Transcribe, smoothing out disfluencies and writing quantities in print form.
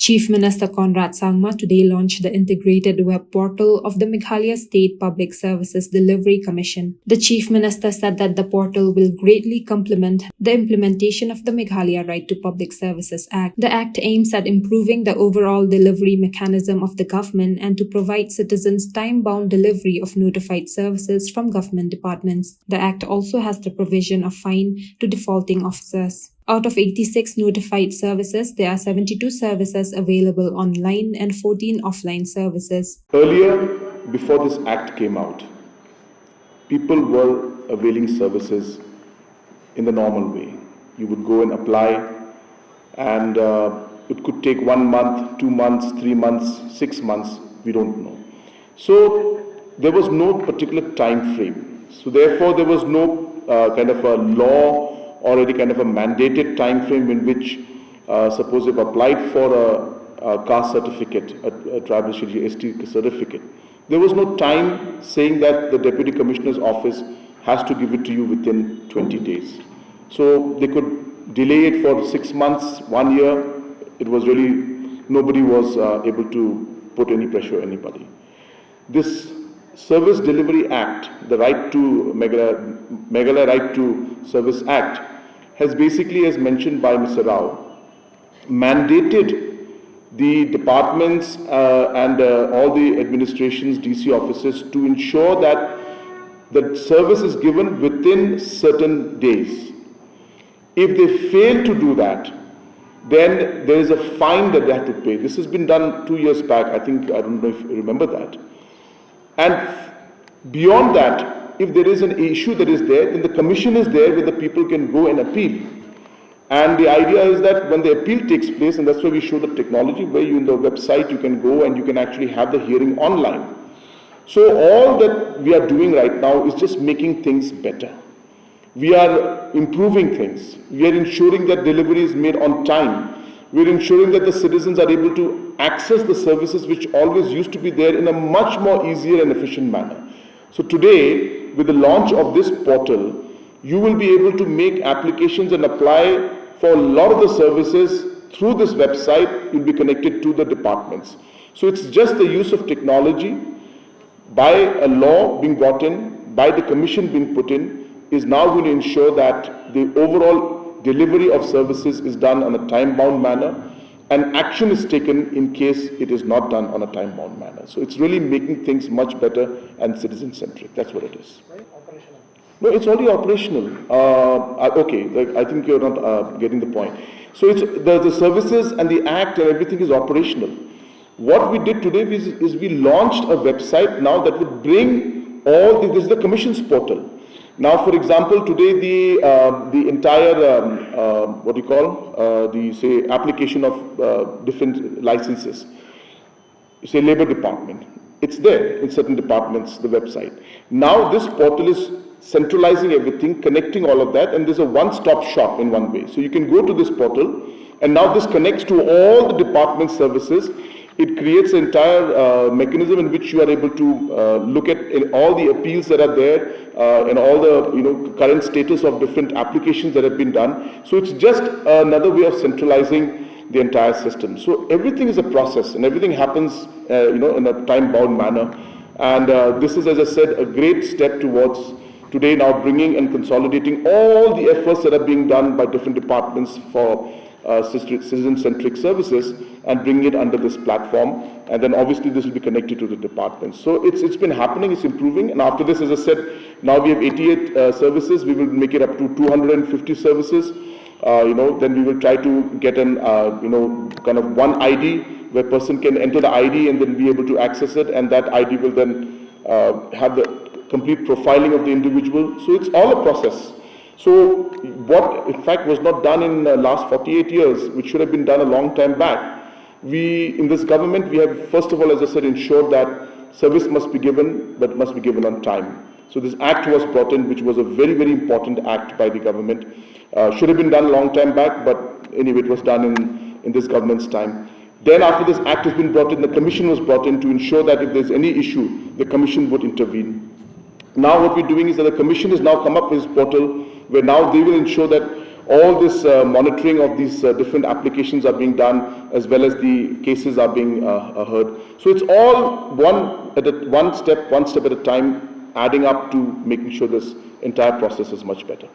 Chief Minister Conrad Sangma today launched the integrated web portal of the Meghalaya State Public Services Delivery Commission. The Chief Minister said that the portal will greatly complement the implementation of the Meghalaya Right to Public Services Act. The Act aims at improving the overall delivery mechanism of the government and to provide citizens time-bound delivery of notified services from government departments. The Act also has the provision of fine to defaulting officers. Out of 86 notified services, there are 72 services available online and 14 offline services. Earlier, before this act came out, people were availing services in the normal way. You would go and apply, and it could take 1 month, 2 months, 3 months, 6 months, we don't know. So there was no particular time frame. So therefore, there was no kind of a law or any kind of a mandated time frame in which, suppose you've applied for a caste certificate, a tribal schedule ST certificate, there was no time saying that the Deputy Commissioner's office has to give it to you within 20 days. So they could delay it for 6 months, 1 year. It was really, nobody was able to put any pressure on anybody. This Service Delivery Act, the Right to Meghalaya Right to Service Act, has basically, as mentioned by Mr. Rao, mandated the departments and all the administrations, DC offices, to ensure that the service is given within certain days. If they fail to do that, then there is a fine that they have to pay. This has been done 2 years back. I don't know if you remember that. And beyond that, if there is an issue that is there, then the commission is there where the people can go and appeal. And the idea is that when the appeal takes place, and that's why we show the technology, where you in the website you can go and you can actually have the hearing online. So all that we are doing right now is just making things better. We are improving things. We are ensuring that delivery is made on time. We are ensuring that the citizens are able to access the services which always used to be there in a much more easier and efficient manner. So today, with the launch of this portal, you will be able to make applications and apply for a lot of the services through this website. You'll be connected to the departments. So it's just the use of technology by a law being brought in, by the commission being put in, is now going to ensure that the overall delivery of services is done on a time-bound manner, and action is taken in case it is not done on a time-bound manner. So it's really making things much better and citizen-centric. That's what it is. Right? Operational. No, it's already operational. Okay, I think you're not getting the point. So it's the services and the act and everything is operational. What we did today is we launched a website now that would bring all this is the commission's portal. Now, for example, today the entire the application of different licenses, say labor department, it's there in certain departments, the website. Now this portal is centralizing everything, connecting all of that, and there's a one-stop shop in one way. So you can go to this portal, and now this connects to all the department services. It creates an entire mechanism in which you are able to look at all the appeals that are there and all the current status of different applications that have been done. So it's just another way of centralizing the entire system. So everything is a process, and everything happens in a time-bound manner. And this is, as I said, a great step towards today now bringing and consolidating all the efforts that are being done by different departments for citizen-centric services and bring it under this platform, and then obviously this will be connected to the departments. So it's been happening, it's improving, and after this, as I said, now we have 88 services. We will make it up to 250 services. Then we will try to get an kind of one ID where person can enter the ID and then be able to access it, and that ID will then have the complete profiling of the individual. So it's all a process. So what in fact was not done in the last 48 years, which should have been done a long time back, we in this government, we have first of all, as I said, ensured that service must be given, but must be given on time. So this act was brought in, which was a very, very important act by the government. Should have been done a long time back, but anyway, it was done in this government's time. Then after this act has been brought in, the commission was brought in to ensure that if there's any issue, the commission would intervene. Now what we're doing is that the commission has now come up with this portal where now they will ensure that all this monitoring of these different applications are being done, as well as the cases are being heard. So it's all one step at a time, adding up to making sure this entire process is much better.